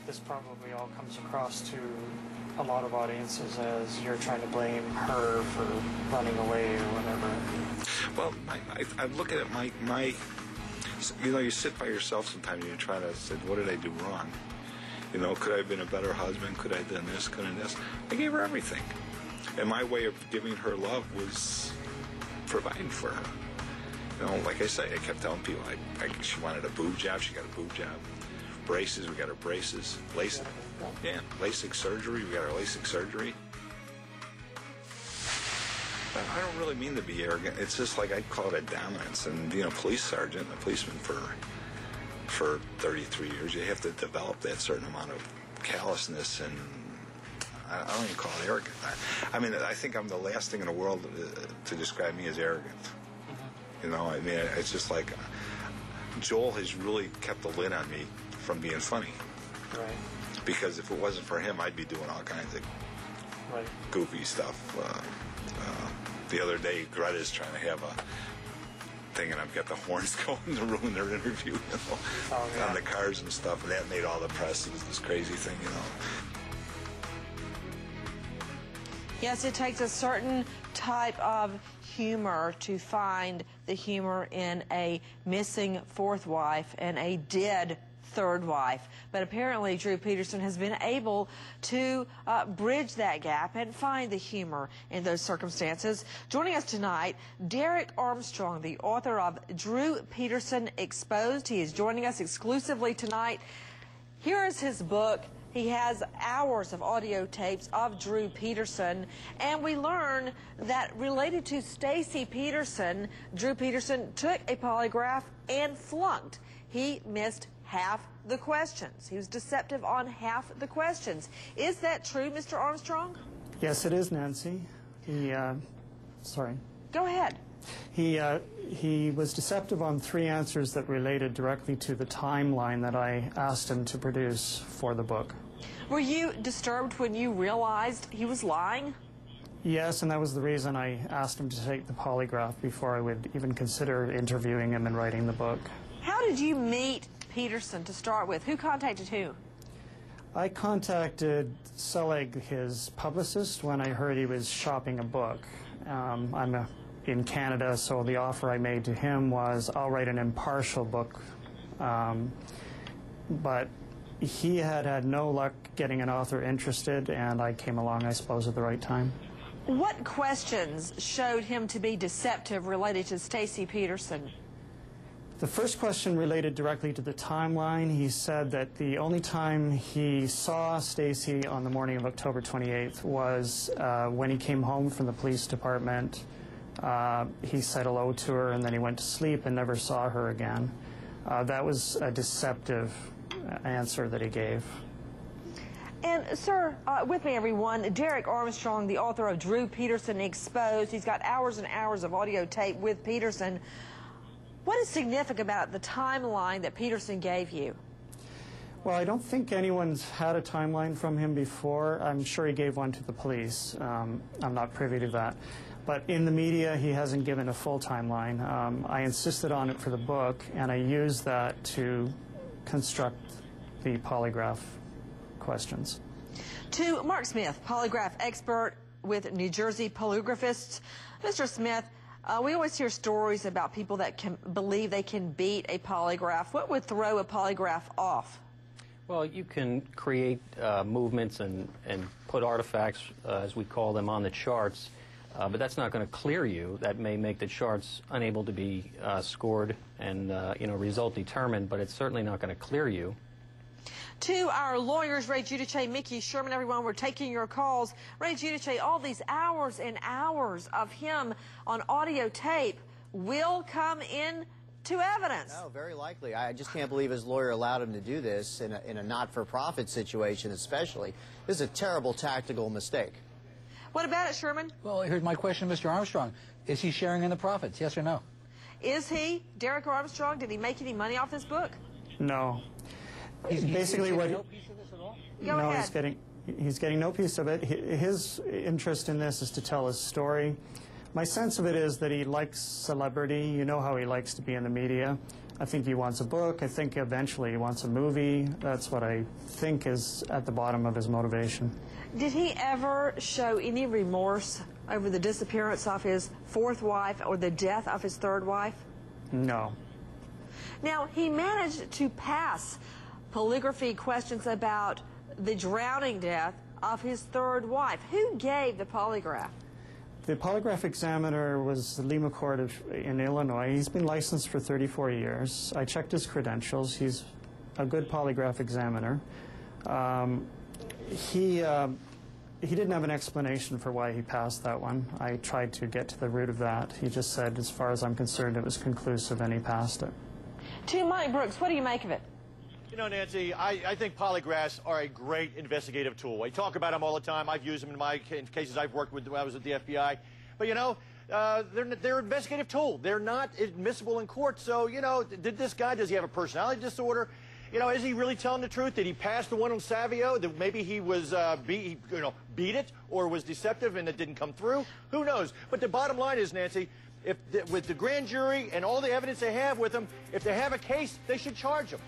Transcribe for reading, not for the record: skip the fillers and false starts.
this probably all comes across to a lot of audiences as you're trying to blame her for running away or whatever. Well, I look at it, you know, you sit by yourself sometimes and you try to say, what did I do wrong? You know, could I have been a better husband? Could I have done this? Could I have done this? I gave her everything. And my way of giving her love was providing for her. You know, like I say, I kept telling people, she wanted a boob job, she got a boob job. Braces, we got her braces. LASIK, yeah, LASIK surgery, we got her LASIK surgery. But I don't really mean to be arrogant. It's just like I call it a dominance. And being a police sergeant, a policeman for 33 years, you have to develop that certain amount of callousness, and I don't even call it arrogant. I mean, I think I'm the last thing in the world to describe me as arrogant. You know, I mean, it's just like Joel has really kept the lid on me from being funny. Right. Because if it wasn't for him, I'd be doing all kinds of goofy stuff. The other day, Greta's trying to have a thing, and I've got the horns going to ruin their interview, you know, on the cars and stuff, and that made all the press. It was this crazy thing, you know. Yes, it takes a certain type of humor to find the humor in a missing fourth wife and a dead third wife. But apparently Drew Peterson has been able to bridge that gap and find the humor in those circumstances. Joining us tonight, Derek Armstrong, the author of Drew Peterson Exposed. He is joining us exclusively tonight. Here is his book. He has hours of audio tapes of Drew Peterson, and we learn that related to Stacy Peterson, Drew Peterson took a polygraph and flunked. He missed half the questions. He was deceptive on half the questions. Is that true, Mr. Armstrong? Yes, it is, Nancy. Sorry. Go ahead. He was deceptive on 3 answers that related directly to the timeline that I asked him to produce for the book. Were you disturbed when you realized he was lying? Yes, and that was the reason I asked him to take the polygraph before I would even consider interviewing him and writing the book. How did you meet Peterson to start with? Who contacted who? I contacted Selig, his publicist, when I heard he was shopping a book. I'm in Canada, so the offer I made to him was, I'll write an impartial book. But he had no luck getting an author interested, and I came along, I suppose, at the right time. What questions showed him to be deceptive related to Stacy Peterson? The first question related directly to the timeline. He said that the only time he saw Stacy on the morning of October 28th was when he came home from the police department. He said hello to her, and then he went to sleep and never saw her again. That was a deceptive answer that he gave. And, sir, with me, everyone, Derek Armstrong, the author of Drew Peterson Exposed. He's got hours and hours of audio tape with Peterson. What is significant about the timeline that Peterson gave you? Well, I don't think anyone's had a timeline from him before. I'm sure he gave one to the police. I'm not privy to that. But in the media, he hasn't given a full timeline. I insisted on it for the book, and I used that to construct the polygraph questions. To Mark Smith, polygraph expert with New Jersey polygraphists. Mr. Smith, we always hear stories about people that can believe they can beat a polygraph. What would throw a polygraph off? Well, you can create movements and put artifacts, as we call them, on the charts, but that's not going to clear you. That may make the charts unable to be scored and result determined, but it's certainly not going to clear you. To our lawyers, Ray Giudice, Mickey Sherman, everyone, we're taking your calls. Ray Giudice, all these hours and hours of him on audio tape will come in to evidence. No, very likely. I just can't believe his lawyer allowed him to do this in a not-for-profit situation especially. This is a terrible tactical mistake. What about it, Sherman? Well, here's my question, Mr. Armstrong. Is he sharing in the profits, yes or no? Is he? Derek Armstrong, did he make any money off this book? No. Basically, what? No piece of this at all? Go ahead. He's getting no piece of it. His interest in this is to tell his story. My sense of it is that he likes celebrity. You know how he likes to be in the media. I think he wants a book. I think eventually he wants a movie. That's what I think is at the bottom of his motivation. Did he ever show any remorse over the disappearance of his fourth wife or the death of his third wife? No. Now, he managed to pass polygraphy questions about the drowning death of his third wife. Who gave the polygraph? The polygraph examiner was the Lima Court in Illinois. He's been licensed for 34 years. I checked his credentials. He's a good polygraph examiner. He didn't have an explanation for why he passed that one. I tried to get to the root of that. He just said, as far as I'm concerned, it was conclusive, and he passed it. To Mike Brooks, what do you make of it? You know, Nancy, I think polygraphs are a great investigative tool. I talk about them all the time. I've used them in cases I've worked with when I was at the FBI. But, you know, they're an investigative tool. They're not admissible in court. So, you know, does he have a personality disorder? You know, is he really telling the truth? Did he pass the one on Savio? That maybe he was, beat it or was deceptive and it didn't come through? Who knows? But the bottom line is, Nancy, with the grand jury and all the evidence they have with them, if they have a case, they should charge him.